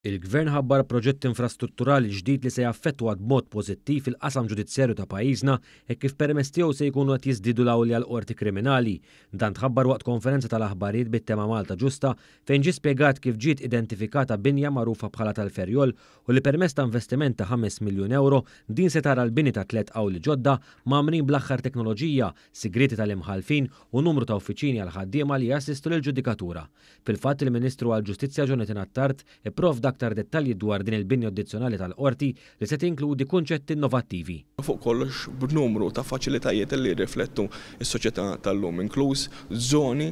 Il-Gvern ħabbar proġett infrastrutturali ġdid li se jaffettwa b'mod pożittiv il-qasam ġudizzjarju ta' pajjiżna e kif permezz tiegħu se jkunu qed jiżdiedu l-awli għal qorti kriminali. Dan tħabbar waqt konferenza tal-aħbarijiet bit-tema Malta Ġusta fejn ġie spjegat kif ġiet identifikata binja magħrufa bħala tal-Ferjol u li permezz ta' investiment ta' 5 miljun euro din se tara l-bini ta' 3 awli ġodda magħmrin bl-aħħar teknoloġija, sigreti tal-imħalfin u numru ta' uffiċini għal ħaddiema li jassistu lill-ġudikatura. Fil-fatt il-Ministru għall-Ġustizzja Jonathan Attard ipprovda aktar dettalji dwar din il-binja addizzjonali tal-qorti li se tinkludi kunċetti innovattivi. Fuq kollox b'numru ta' faċilitajiet li jirriflettu s-soċjetà tal-lum, inkluż żoni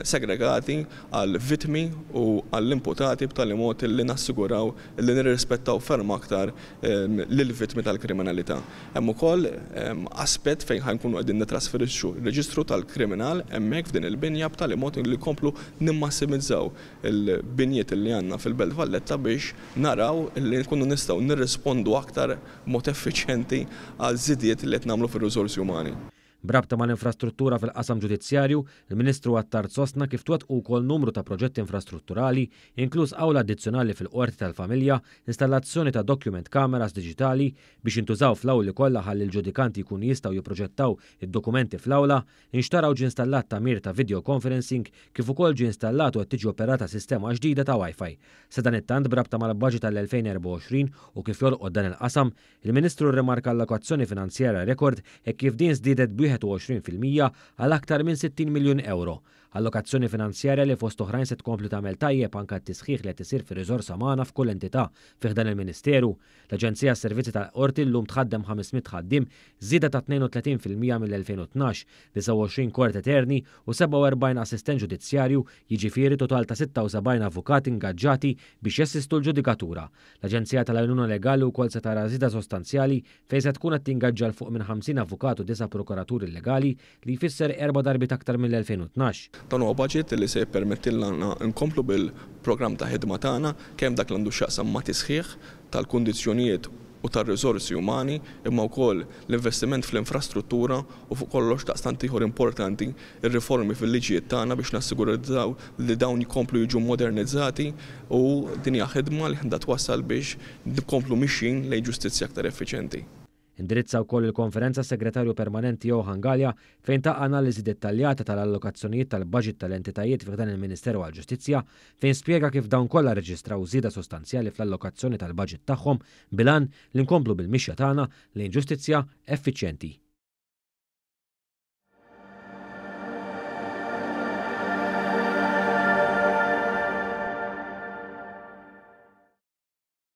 segregati għal vittmi u għall-imputati b'tali mod li nassiguraw li nirrispettaw ferm aktar lill-vittmi tal-kriminalità. Hemm ukoll aspett fejn ħankunu qegħdin nitrasferixxu r-reġistru tal-kriminal hemmhekk f'din il-binja b'tali mod li jkomplu nimmassimizzaw il-binjiet li għandna fil-Belt Valletta biex naraw li nkunu nistgħu nirrispondu aktar mod effiċjenti għal żidiet li qed nagħmlu fir-riżorsi umani. Brabta mal-infrastruttura fil-qasam ġudizzjarju, il-Ministru Attard sostna kif twettqu wkoll numru ta' proġetti infrastrutturali, inkluż awla addizzjonali fil-qorti tal-familja, installazzjoni ta' document cameras diġitali biex intużaw fl-awli kollha ħalli l-ġudikanti jkunu jistgħu jipproġettaw id-dokumenti fl-awla, inxtaraw ġie installat tamir ta' video conferencing kif ukoll ġie installat u qed tiġi operata sistema ġdida ta' Wi-Fi. Sa dan it-tant brabta mal-budget tal-2024 u kif jolqod dan il-qasam, il-Ministru rrimarka allokazzjoni finanzjarja rekord e kif din żdiedet 21% għal aktar minn 60 miljun euro. Allokazzjoni finanzjarja li fost oħrajn se tkompli tagħmel tajjeb anke t-tisħiħ li qed isir fir-riżorsa magħna f'kull entità fih dan il-Ministeru. L-Aġenzija s-Servizzi tal-Qorti llum tħaddem 500 ħaddiem, żieda ta' 32% mill-2012, 29 kort eterni u 47 assistent ġudizzjarju, jiġifieri total ta' 76 avukati ingaġġati biex jassistu l-ġudikatura. L-Aġenzija tal-Għajnuna Legali wkoll se tara żieda sostanzjali fejn se tkun qed tingaġġa fuq minn 50 avukat u 9 prokuraturi legali li jfisser 4 darbit aktar mill-2012. Dan huwa budget li se jippermettilna nkomplu bil-programm ta' ħidma tagħna kemm dak l-għandu x'jaqsam ma' tisħiħ tal-kundizzjonijiet u tar-riżorsi umani imma wkoll l-investiment fl-infrastruttura u fuq kollox daqstant ieħor importanti ir-riformi fil-liġijiet tagħna biex nassiguraw li dawn jkomplu jiġu modernizzati u din hija ħidma li ħadha twassal biex nkomplu mixjin lejn ġustizzja aktar effiċjenti. Indirizza wkoll il-konferenza segretarju permanenti Johan Galja fejn ta' analiżi dettaljata tal-allokazzjonijiet tal-budget tal-entitajiet fih dan il-Ministeru għall-Ġustizzja fejn spjega kif dawn kollha reġistraw żieda sostanzjali fl-allokazzjoni tal-budget tagħhom bilan li nkomplu bil-mixja tagħna lejn ġustizzja effiċjenti.